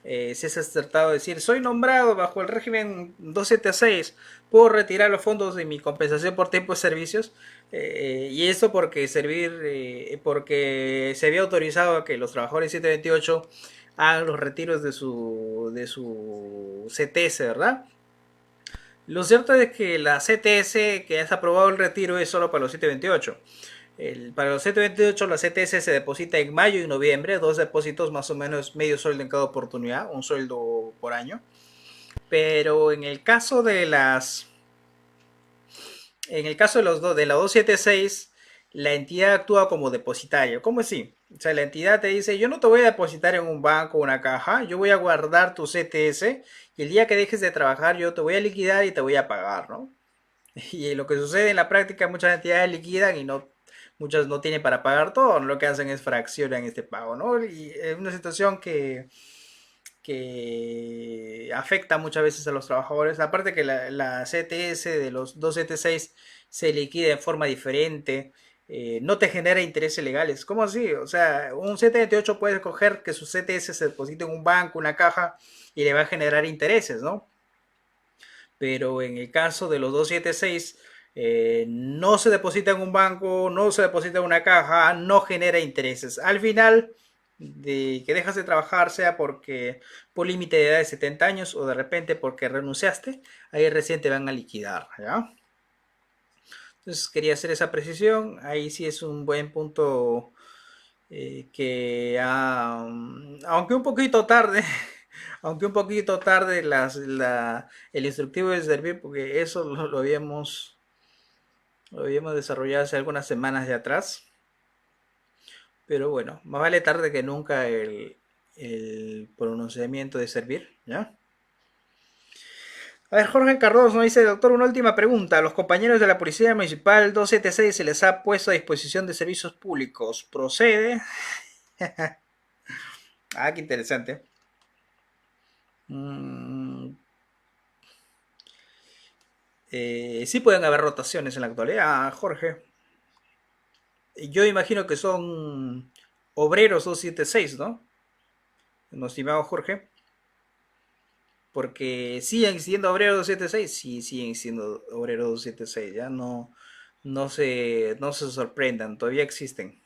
Si es acertado decir, soy nombrado bajo el régimen 276, puedo retirar los fondos de mi compensación por tiempo de servicios, y eso porque se había autorizado a que los trabajadores 728 hagan los retiros de su CTS, ¿verdad? Lo cierto es que la CTS que has aprobado el retiro es solo para los 728. Para los 728 la CTS se deposita en mayo y noviembre, dos depósitos más o menos medio sueldo en cada oportunidad, un sueldo por año. Pero en el caso de de la 276, la entidad actúa como depositario. ¿Cómo así? O sea, la entidad te dice, yo no te voy a depositar en un banco o una caja, yo voy a guardar tu CTS y el día que dejes de trabajar yo te voy a liquidar y te voy a pagar, ¿no? Y lo que sucede en la práctica, muchas entidades liquidan y muchas no tienen para pagar todo, ¿no? Lo que hacen es fraccionan este pago, ¿no? Y es una situación que afecta muchas veces a los trabajadores. Aparte que la CTS de los dos CT6 se liquida de forma diferente, no te genera intereses legales. ¿Cómo así? O sea, un 728 puede escoger que su CTS se deposite en un banco, una caja, y le va a generar intereses, ¿no? Pero en el caso de los 276 no se deposita en un banco, no se deposita en una caja, no genera intereses. Al final de que dejas de trabajar, sea porque por límite de edad de 70 años o de repente porque renunciaste, ahí recién te van a liquidar, ¿ya? Entonces quería hacer esa precisión, ahí sí es un buen punto aunque un poquito tarde, aunque un poquito tarde el instructivo de servir, porque eso lo habíamos desarrollado hace algunas semanas de atrás, pero bueno, más vale tarde que nunca el pronunciamiento de servir, ¿ya? A ver, Jorge Cardoso nos dice, doctor, una última pregunta. A los compañeros de la Policía Municipal 276 se les ha puesto a disposición de servicios públicos. ¿Procede? Ah, qué interesante. Mm, Sí pueden haber rotaciones en la actualidad, Jorge. Yo imagino que son obreros 276, ¿no? No, estimado Jorge. Porque siguen siendo obreros 276, sí, siguen siendo obreros 276, ya no se sorprendan, todavía existen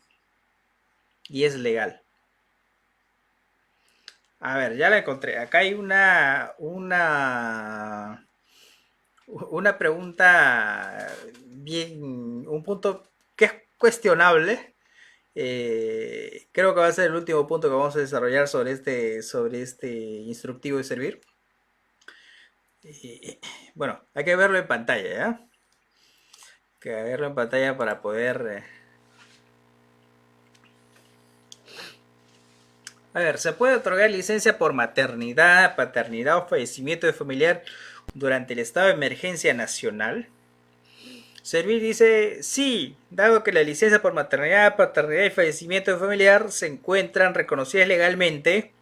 y es legal. A ver, ya la encontré. Acá hay una pregunta bien, un punto que es cuestionable. Creo que va a ser el último punto que vamos a desarrollar sobre este instructivo de servir. Bueno, hay que verlo en pantalla, ¿ya? Hay que verlo en pantalla para poder. A ver, se puede otorgar licencia por maternidad, paternidad o fallecimiento de familiar durante el estado de emergencia nacional. Servir dice, sí, dado que la licencia por maternidad, paternidad y fallecimiento de familiar se encuentran reconocidas legalmente,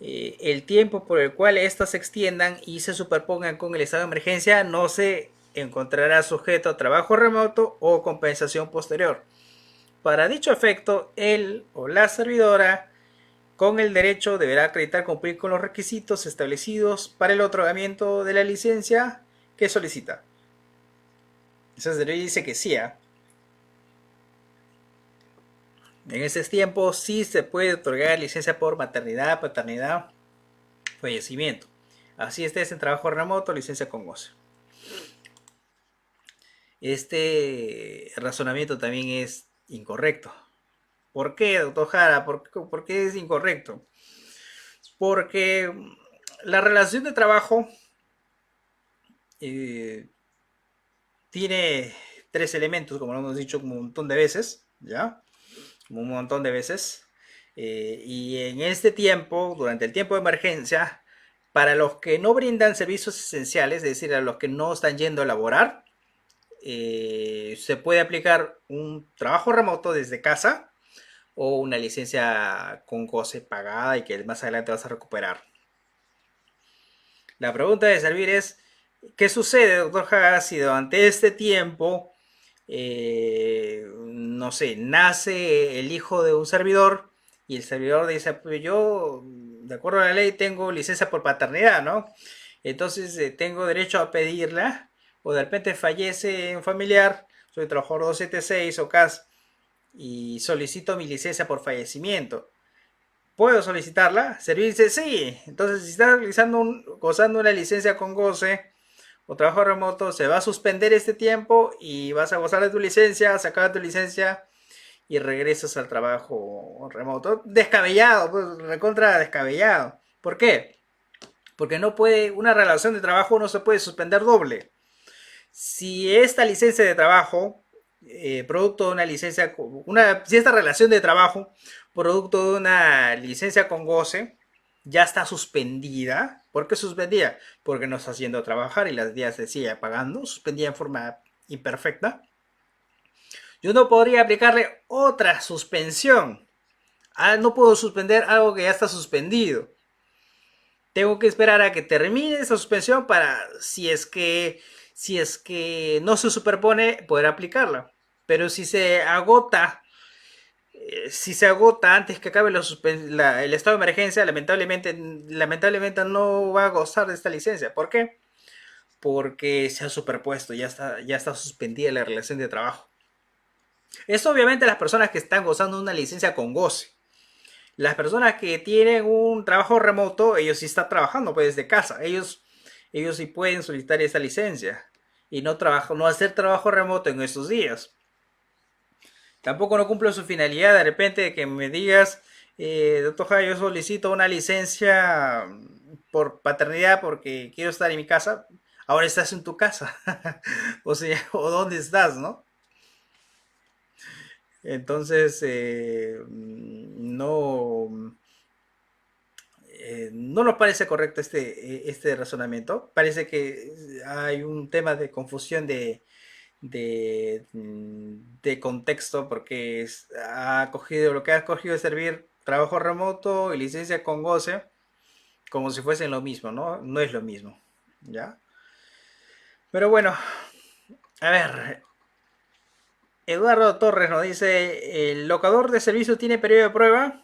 el tiempo por el cual éstas se extiendan y se superpongan con el estado de emergencia no se encontrará sujeto a trabajo remoto o compensación posterior. Para dicho efecto, él o la servidora con el derecho deberá acreditar cumplir con los requisitos establecidos para el otorgamiento de la licencia que solicita. Entonces dice que sí, ¿eh? En ese tiempo sí se puede otorgar licencia por maternidad, paternidad, fallecimiento. Así estés en trabajo remoto, licencia con goce. Este razonamiento también es incorrecto. ¿Por qué, doctor Jara? ¿Por qué es incorrecto? Porque la relación de trabajo eh, tiene tres elementos, como lo hemos dicho un montón de veces, ¿ya? Un montón de veces. Y en este tiempo, durante el tiempo de emergencia, para los que no brindan servicios esenciales, es decir, a los que no están yendo a laborar, se puede aplicar un trabajo remoto desde casa o una licencia con goce pagada y que más adelante vas a recuperar. La pregunta de servir es, ¿qué sucede, doctor Haas, si durante este tiempo, no sé, nace el hijo de un servidor y el servidor dice, pues yo, de acuerdo a la ley, tengo licencia por paternidad, ¿no? Entonces tengo derecho a pedirla, o de repente fallece un familiar, soy trabajador 276 o CAS, y solicito mi licencia por fallecimiento. ¿Puedo solicitarla? Servir dice sí. Entonces, si estás gozando una licencia con goce o trabajo remoto, se va a suspender este tiempo y vas a gozar de tu licencia, sacar tu licencia y regresas al trabajo remoto. Descabellado, pues recontra descabellado. ¿Por qué? Porque no puede, una relación de trabajo no se puede suspender doble. Si esta licencia de trabajo, producto de una licencia, si esta relación de trabajo, producto de una licencia con goce, ya está suspendida. ¿Por qué suspendida? Porque no está haciendo trabajar y las días se sigue pagando, suspendida en forma imperfecta. Yo no podría aplicarle otra suspensión. No puedo suspender algo que ya está suspendido. Tengo que esperar a que termine esa suspensión para, si es que no se superpone, poder aplicarla. Pero si se agota antes que acabe el estado de emergencia, lamentablemente no va a gozar de esta licencia. ¿Por qué? Porque se ha superpuesto, ya está suspendida la relación de trabajo. Esto obviamente las personas que están gozando de una licencia con goce. Las personas que tienen un trabajo remoto, ellos sí están trabajando pues desde casa. Ellos sí pueden solicitar esa licencia y no hacer trabajo remoto en estos días. Tampoco no cumple su finalidad de repente de que me digas, doctor Jara, yo solicito una licencia por paternidad porque quiero estar en mi casa. Ahora estás en tu casa. O sea, o dónde estás, ¿no? Entonces, no nos parece correcto este razonamiento. Parece que hay un tema de confusión de contexto porque lo que ha cogido es servir trabajo remoto y licencia con goce como si fuesen lo mismo, ¿no? No es lo mismo, ¿ya? Pero bueno, a ver, Eduardo Torres nos dice, ¿el locador de servicio tiene periodo de prueba?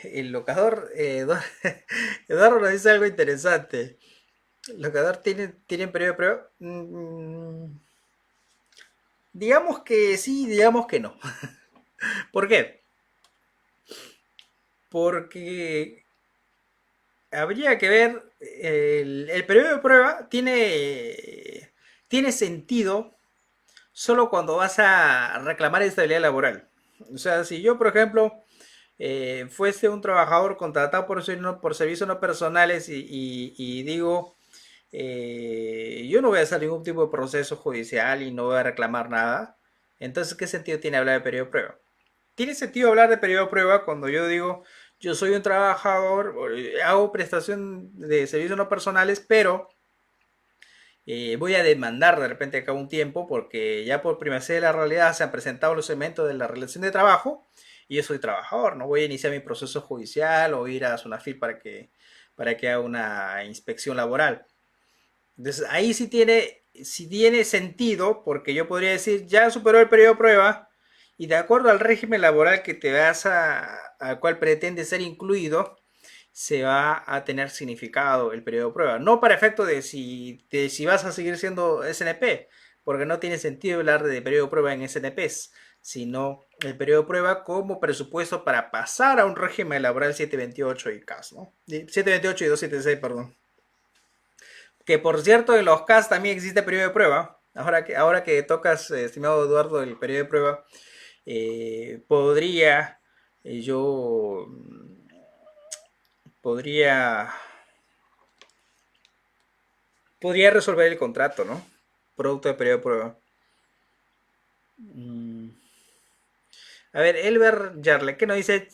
El locador, Eduardo nos dice algo interesante. ¿El locador tiene periodo de prueba? Digamos que sí, digamos que no. ¿Por qué? Porque habría que ver, el periodo de prueba tiene sentido solo cuando vas a reclamar estabilidad laboral. O sea, si yo, por ejemplo, fuese un trabajador contratado por servicios no personales y digo, yo no voy a hacer ningún tipo de proceso judicial y no voy a reclamar nada, entonces, ¿qué sentido tiene hablar de periodo de prueba? Tiene sentido hablar de periodo de prueba cuando yo digo, yo soy un trabajador, hago prestación de servicios no personales, pero voy a demandar de repente acá un tiempo porque ya por primacía de la realidad se han presentado los elementos de la relación de trabajo y yo soy trabajador, no voy a iniciar mi proceso judicial o ir a Sunafil para que haga una inspección laboral. Entonces ahí sí tiene sentido porque yo podría decir, ya superó el periodo de prueba y de acuerdo al régimen laboral que te vas al cual pretende ser incluido, se va a tener significado el periodo de prueba. No para efecto de si vas a seguir siendo SNP, porque no tiene sentido hablar de periodo de prueba en SNPs, sino el periodo de prueba como presupuesto para pasar a un régimen laboral 728 y CAS, ¿no? 728 y 276, perdón. Que por cierto, en los CAS también existe periodo de prueba. Ahora que tocas, estimado Eduardo, el periodo de prueba, podría yo podría podría resolver el contrato, ¿no? Producto de periodo de prueba. Mm. A ver, Elber Yarle, ¿qué nos dice?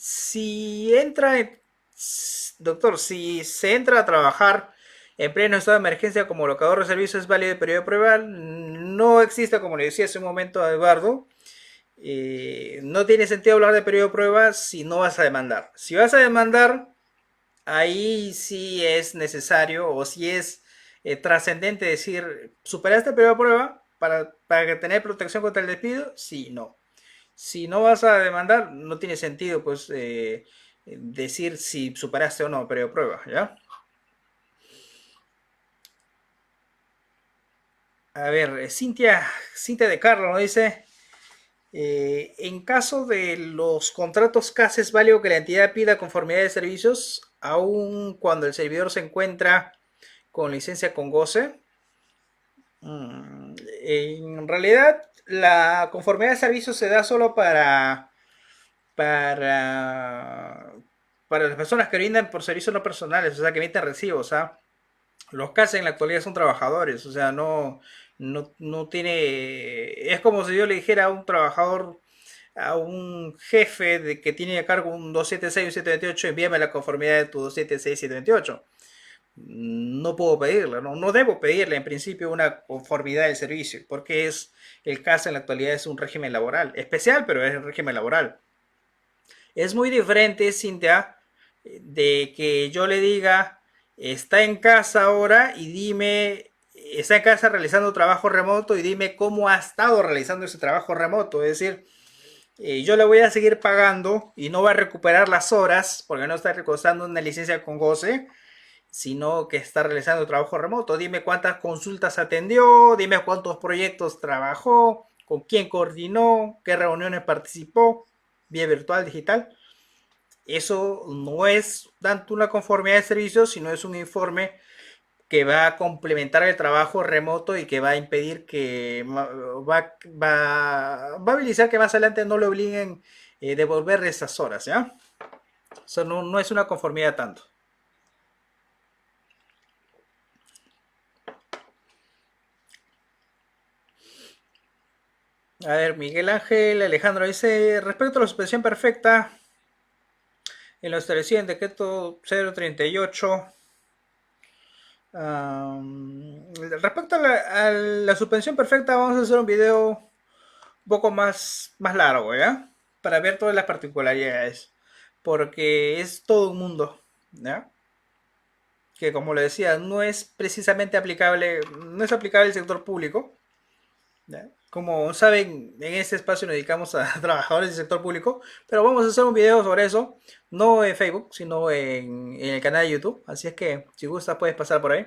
Doctor, si se entra a trabajar en pleno estado de emergencia como locador de servicios, ¿es válido el periodo de prueba? No existe, como le decía hace un momento a Eduardo. No tiene sentido hablar de periodo de prueba si no vas a demandar. Si vas a demandar, ahí sí es necesario o si es trascendente decir, ¿superaste el periodo de prueba para tener protección contra el despido? Sí, no. Si no vas a demandar, no tiene sentido pues decir si superaste o no el periodo de prueba, ¿ya? A ver, Cintia de Carlos nos dice, en caso de los contratos CAS es válido que la entidad pida conformidad de servicios, aun cuando el servidor se encuentra con licencia con goce. En realidad, la conformidad de servicios se da solo para, para las personas que brindan por servicios no personales, o sea, que emiten recibos, ¿ah? Los CAS en la actualidad son trabajadores, o sea, no tiene. Es como si yo le dijera a un trabajador, a un jefe que tiene a cargo un 276 y un 728, envíame la conformidad de tu 276 y 728. No puedo pedirla, no debo pedirle en principio una conformidad del servicio, porque el caso en la actualidad es un régimen laboral, especial, pero es un régimen laboral. Es muy diferente, Cintia, de que yo le diga, está en casa ahora y dime, está en casa realizando trabajo remoto y dime cómo ha estado realizando ese trabajo remoto. Es decir, yo le voy a seguir pagando y no va a recuperar las horas porque no está recostando una licencia con goce, sino que está realizando trabajo remoto. Dime cuántas consultas atendió, dime cuántos proyectos trabajó, con quién coordinó, qué reuniones participó, vía virtual, digital. Eso no es tanto una conformidad de servicios, sino es un informe que va a complementar el trabajo remoto y que va a impedir va a habilitar que más adelante no le obliguen devolver esas horas, ¿ya? O sea, no es una conformidad tanto. A ver, Miguel Ángel Alejandro dice, respecto a la suspensión perfecta, en lo establecido en decreto 038, respecto a la suspensión perfecta, vamos a hacer un video un poco más largo, ¿ya? Para ver todas las particularidades. porque es todo un mundo, ¿ya? Que como le decía, no es precisamente aplicable, no es aplicable al sector público, ¿ya? Como saben, en este espacio nos dedicamos a trabajadores del sector público, pero vamos a hacer un video sobre eso, no en Facebook, sino en el canal de YouTube, así es que si gusta puedes pasar por ahí.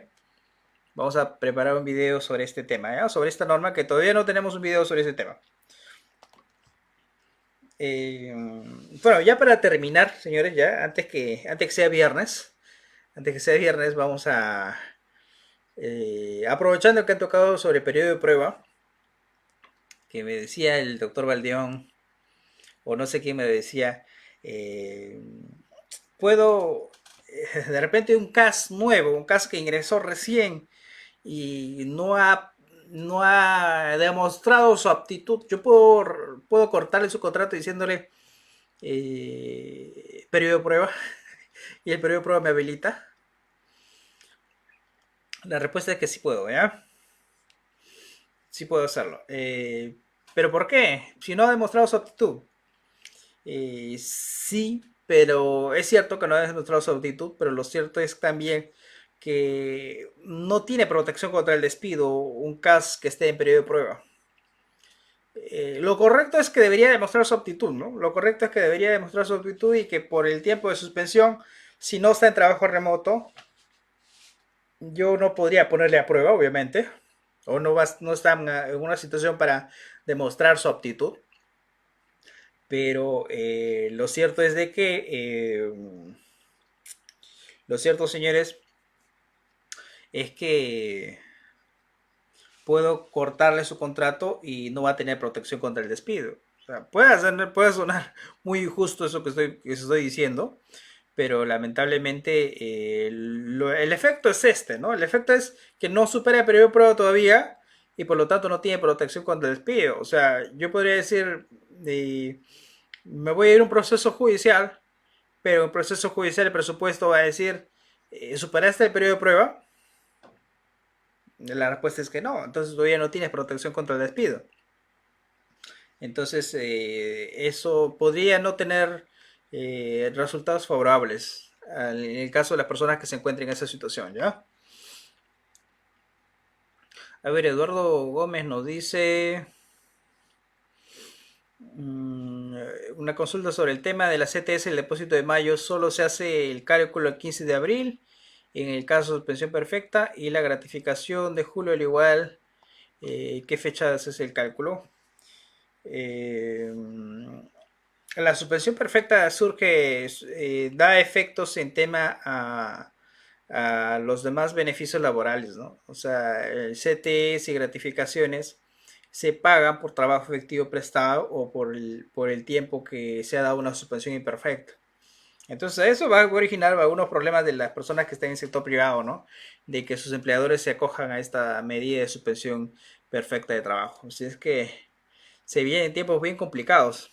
Vamos a preparar un video sobre este tema, ¿ya? Sobre esta norma, que todavía no tenemos un video sobre este tema. Eh, bueno, ya para terminar, señores, ya antes que sea viernes, vamos a, aprovechando que han tocado sobre periodo de prueba, que me decía el doctor Valdeón, o no sé quién me decía, eh, puedo, de repente un CAS nuevo, un CAS que ingresó recién y no ha demostrado su aptitud, yo puedo cortarle su contrato diciéndole periodo de prueba y el periodo de prueba me habilita. La respuesta es que sí puedo, ¿ya? Sí puedo hacerlo. ¿Pero por qué? Si no ha demostrado su aptitud. Sí, pero es cierto que no ha demostrado su aptitud, pero lo cierto es también que no tiene protección contra el despido un CAS que esté en periodo de prueba. Lo correcto es que debería demostrar su aptitud, ¿no? Lo correcto es que debería demostrar su aptitud y que por el tiempo de suspensión, si no está en trabajo remoto, yo no podría ponerle a prueba, obviamente, o no está en una situación para demostrar su aptitud, pero lo cierto, señores, es que puedo cortarle su contrato y no va a tener protección contra el despido. O sea, puede sonar muy injusto eso que estoy diciendo, pero lamentablemente el efecto es este, ¿no? El efecto es que no supera el periodo de prueba todavía y por lo tanto no tiene protección contra el despido. O sea, yo podría decir, me voy a ir a un proceso judicial, pero en el proceso judicial el presupuesto va a decir, ¿superaste el periodo de prueba? La respuesta es que no, entonces todavía no tienes protección contra el despido. Entonces, eso podría no tener resultados favorables en el caso de las personas que se encuentren en esa situación, ¿ya? A ver, Eduardo Gómez nos dice una consulta sobre el tema de la CTS, el depósito de mayo, solo se hace el cálculo el 15 de abril, en el caso de suspensión perfecta, y la gratificación de julio al igual, ¿qué fecha es el cálculo? Eh, la suspensión perfecta surge, da efectos en tema a los demás beneficios laborales, ¿no? O sea, el CTS y gratificaciones se pagan por trabajo efectivo prestado o por el tiempo que se ha dado una suspensión imperfecta. Entonces eso va a originar algunos problemas de las personas que están en el sector privado, ¿no? De que sus empleadores se acojan a esta medida de suspensión perfecta de trabajo. Así es que se vienen tiempos bien complicados.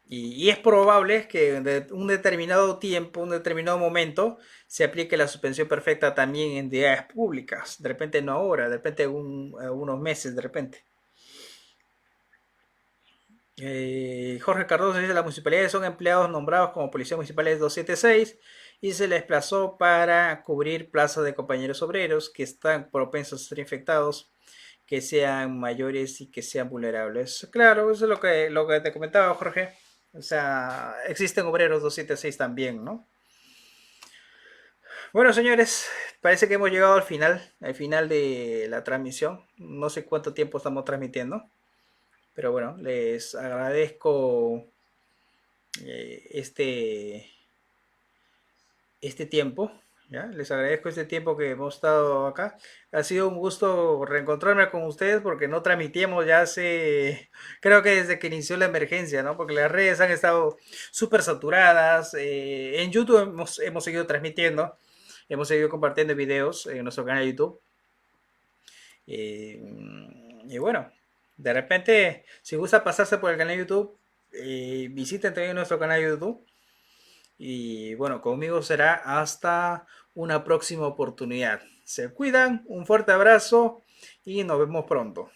Y es probable que en un determinado tiempo, un determinado momento, se aplique la suspensión perfecta también en entidades públicas. De repente no ahora, de repente unos meses, de repente. Jorge Cardoso dice: las municipalidades son empleados nombrados como policías municipales 276 y se les desplazó para cubrir plazas de compañeros obreros que están propensos a ser infectados, que sean mayores y que sean vulnerables. Claro, eso es lo que te comentaba, Jorge. O sea, existen obreros 276 también, ¿no? Bueno, señores, parece que hemos llegado al final de la transmisión. No sé cuánto tiempo estamos transmitiendo, pero bueno, les agradezco eh, este tiempo. ¿Ya? Les agradezco este tiempo que hemos estado acá. Ha sido un gusto reencontrarme con ustedes porque no transmitíamos ya hace, creo que desde que inició la emergencia, ¿no? Porque las redes han estado súper saturadas. En YouTube hemos seguido transmitiendo, hemos seguido compartiendo videos en nuestro canal de YouTube. Eh, y bueno, de repente, si gusta pasarse por el canal de YouTube, visiten también nuestro canal de YouTube. Y bueno, conmigo será hasta una próxima oportunidad. Se cuidan, un fuerte abrazo y nos vemos pronto.